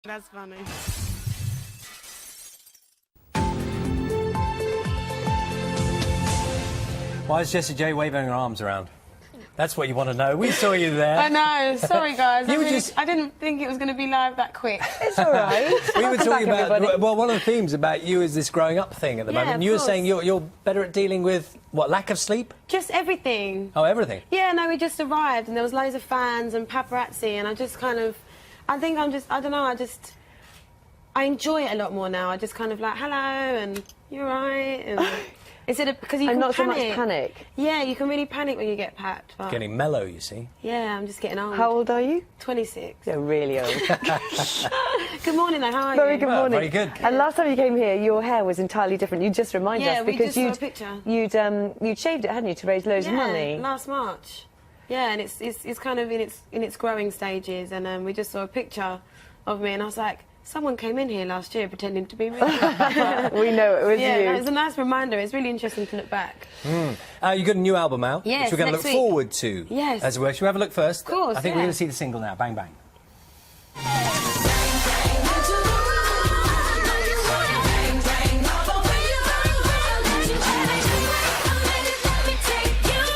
That's funny. Why is Jessie J waving her arms around? That's what you want to know. We saw you there. I know. Sorry, guys. You I didn't think it was going to be live that quick. It's all right. We were talking about, everybody. well, one of the themes about you is this growing up thing at the Yeah, moment. of You were course. saying you're better at dealing with, what, lack of sleep? Just everything. Oh, everything. Yeah, no, we just arrived and there was loads of fans and paparazzi and I just kind of, I think I'm just, I don't know, I enjoy it a lot more now. I just kind of like, hello, and you're right, and instead of, because you And can not so panic. much panic. Yeah, you can really panic when you get packed. But Getting mellow, you see. yeah, I'm just getting old. How old are you? 26. You're really old. Good morning, though. How are Very you? good Well, morning. very good. And last time you came here, your hair was entirely different. You just reminded Yeah, us we because just saw a picture. you'd shaved it, hadn't you, to raise loads of money? last March. Yeah, and it's kind of in its growing stages, and we just saw a picture of me, and I was like, someone came in here last year pretending to be me. We know it was Yeah, you. no, it's a nice reminder. It's really interesting to look back. You got a new album out, Yes, which we're going to look next week. forward to. Yes. As well. Should we have a look first? Of course, I think we're yeah. going to see the single now. Bang, bang.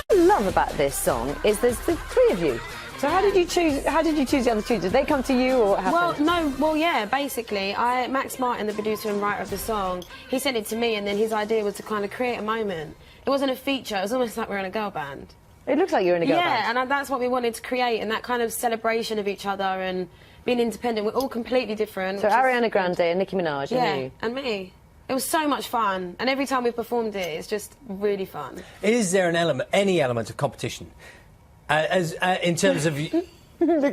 What I love about this song is there's the three of you. So how did you choose the other two? Did they come to you or what happened? Yeah, basically, Max Martin, the producer and writer of the song, he sent it to me, and then his idea was to kind of create a moment. It wasn't a feature, it was almost like we were in a girl band. It looks like you're in a girl Yeah, band. and that's what we wanted to create, and that kind of celebration of each other and being independent. We're all completely different. So which is- Ariana Grande and Nicki Minaj yeah, and you. and me. It was so much fun, and every time we performed it, it's just really fun. Is there any element of competition? In terms of... Look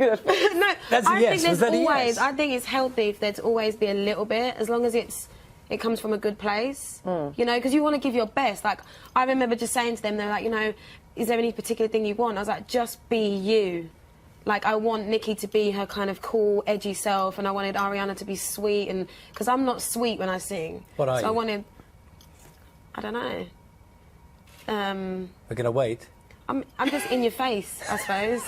at that. No, That's a I yes. think there's Was that a always. yes? I think it's healthy for there to always be a little bit, as long as it comes from a good place. You know, because you want to give your best. Like I remember just saying to them, they're like, you know, is there any particular thing you want? I was like, just be you. Like I want Nikki to be her kind of cool, edgy self, and I wanted Ariana to be sweet, and because I'm not sweet when I sing. What are so you? I wanted. I don't know. We're going to wait. I'm just in your face, I suppose.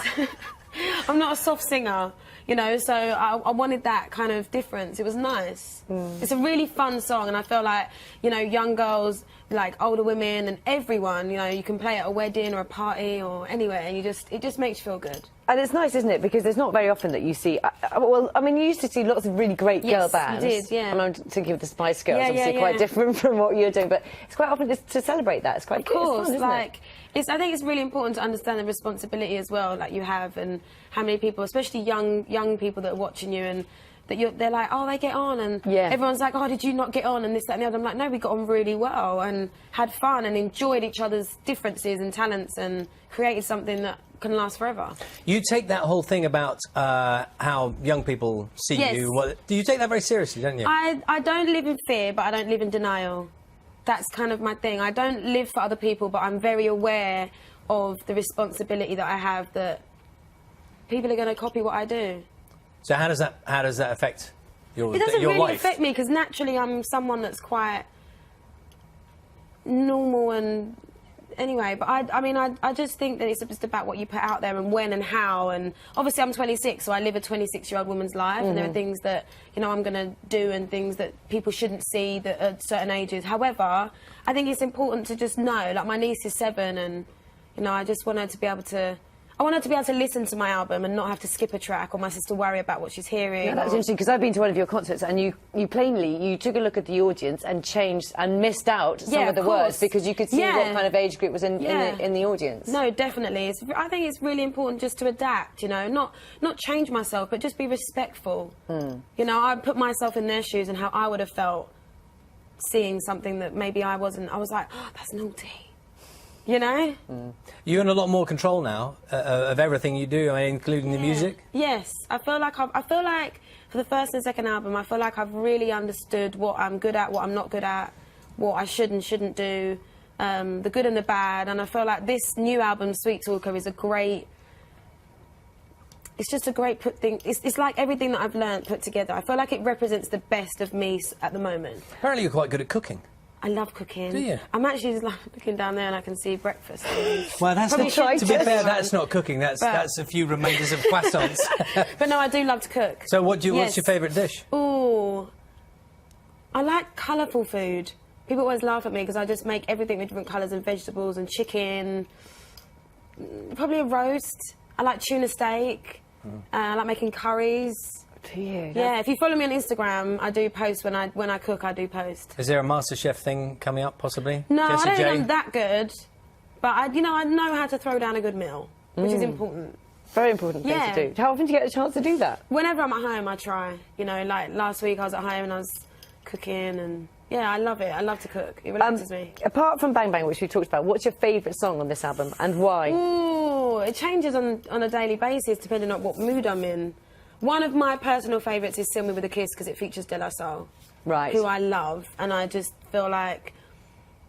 I'm not a soft singer, you know, so I wanted that kind of difference. It was nice. It's a really fun song, and I feel like, you know, young girls, like older women and everyone, you know, you can play at a wedding or a party or anywhere, and it just makes you feel good. And it's nice, isn't it? Because it's not very often that you see... well, I mean, you used to see lots of really great girl Yes, bands. you did, yeah. And I'm thinking of the Spice Girls, Yeah, obviously yeah, quite yeah. different from what you're doing, but it's quite often just to celebrate that. It's quite Of course, it's fun, isn't like, it? I think it's really important to understand the responsibility as well, like you have, and how many people, especially young people that are watching you, and that they're like, oh, they get on, and Yeah. everyone's like, oh, did you not get on, and this, that, and the other. I'm like, no, we got on really well, and had fun, and enjoyed each other's differences and talents, and created something that can last forever. You take that whole thing about how young people see Yes. you. Do you take that very seriously, don't you? I don't live in fear, but I don't live in denial. That's kind of my thing. I don't live for other people, but I'm very aware of the responsibility that I have, that people are going to copy what I do. So how does that affect your It doesn't your really life? affect me, because naturally I'm someone that's quite normal, and anyway, but I mean, I just think that it's just about what you put out there and when and how, and obviously I'm 26, so I live a 26-year-old woman's life, and there are things that, you know, I'm going to do and things that people shouldn't see that at certain ages. However, I think it's important to just know, like my niece is 7, and, you know, I just want her to be able to... I want her to be able to listen to my album and not have to skip a track, or my sister worry about what she's hearing. Yeah, that's or- interesting, because I've been to one of your concerts and you plainly took a look at the audience and changed and missed out some Yeah, of the of words course. because you could see Yeah. what kind of age group was in the audience. No, definitely. I think it's really important just to adapt, you know, not change myself, but just be respectful. You know, I put myself in their shoes and how I would have felt seeing something that maybe I wasn't. I was like, oh, that's naughty. You know? You're in a lot more control now of everything you do, I mean, including the music. Yes, I feel like for the first and second album, I feel like I've really understood what I'm good at, what I'm not good at, what I should and shouldn't do, the good and the bad. And I feel like this new album, Sweet Talker, is a great... It's just a great thing. It's like everything that I've learned put together. I feel like it represents the best of me at the moment. Apparently you're quite good at cooking. I love cooking. Do you? I'm actually just like looking down there and I can see breakfast. Well, that's Probably not, to be shouldn't fair, do that's not cooking. That's a few remainders of croissants. But no, I do love to cook. So what's your Yes. favourite dish? Ooh, I like colourful food. People always laugh at me because I just make everything with different colours and vegetables and chicken. Probably a roast. I like tuna steak. I like making curries. Do you? Yeah, if you follow me on Instagram, I do post when I cook. I do post. Is there a MasterChef thing coming up, possibly? No, Jessie I don't J? think I'm that good, but I know how to throw down a good meal, which is important. Very important thing Yeah. to do. How often do you get a chance to do that? Whenever I'm at home, I try. You know, like last week I was at home and I was cooking, and yeah, I love it. I love to cook. It relaxes me. Apart from Bang Bang, which we talked about, what's your favourite song on this album and why? Ooh, it changes on a daily basis depending on what mood I'm in. One of my personal favourites is Still Me With a Kiss because it features De La Soul, Right. who I love, and I just feel like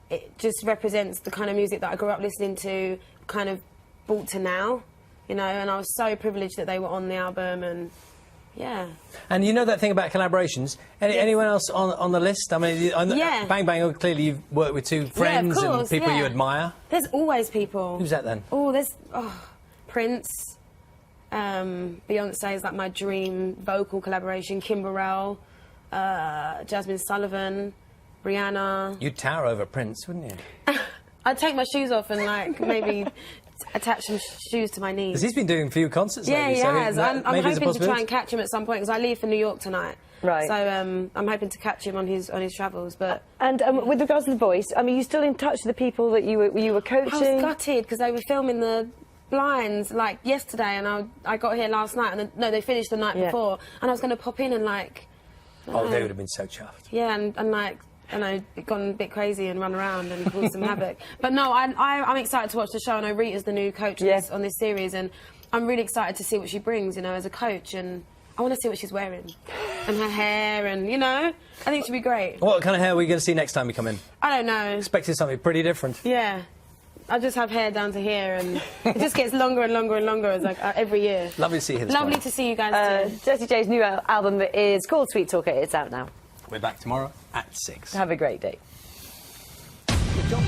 it just represents the kind of music that I grew up listening to, kind of brought to now, you know, and I was so privileged that they were on the album, and yeah. And you know that thing about collaborations? Anyone else on the list? I mean, Yeah. Bang Bang, clearly you've worked with two friends and course, people yeah. you admire. There's always people. Who's that then? Oh, there's Prince, Beyonce is like my dream vocal collaboration. Kim Burrell, Jasmine Sullivan, Rihanna. You'd tower over Prince, wouldn't you? I'd take my shoes off and like maybe attach some shoes to my knees. Because he's been doing a few concerts Yeah, lately. he so has. that I'm maybe is a hoping to try possibility. and catch him at some point because I leave for New York tonight. Right. So I'm hoping to catch him on his travels. But And with regards to The Voice, I mean, are you still in touch with the people that you were coaching? I was gutted because they were filming the blinds like yesterday, and I got here last night, and no, they finished the night Yeah. before, and I was going to pop in and like. Oh, they would have been so chuffed. Yeah, and like, I know, gone a bit crazy and run around and caused some havoc. But no, I'm excited to watch the show. I know Rita's the new coach on this series, and I'm really excited to see what she brings, you know, as a coach. And I want to see what she's wearing and her hair, and you know, I think she'll be great. What kind of hair are we going to see next time we come in? I don't know. Expecting something pretty different. Yeah, I just have hair down to here, and it just gets longer and longer and longer as like every year. Lovely to see you here this Lovely morning. to see you guys too. Jessie J's new album is called Sweet Talker. It's out now. We're back tomorrow at 6. Have a great day. Good job.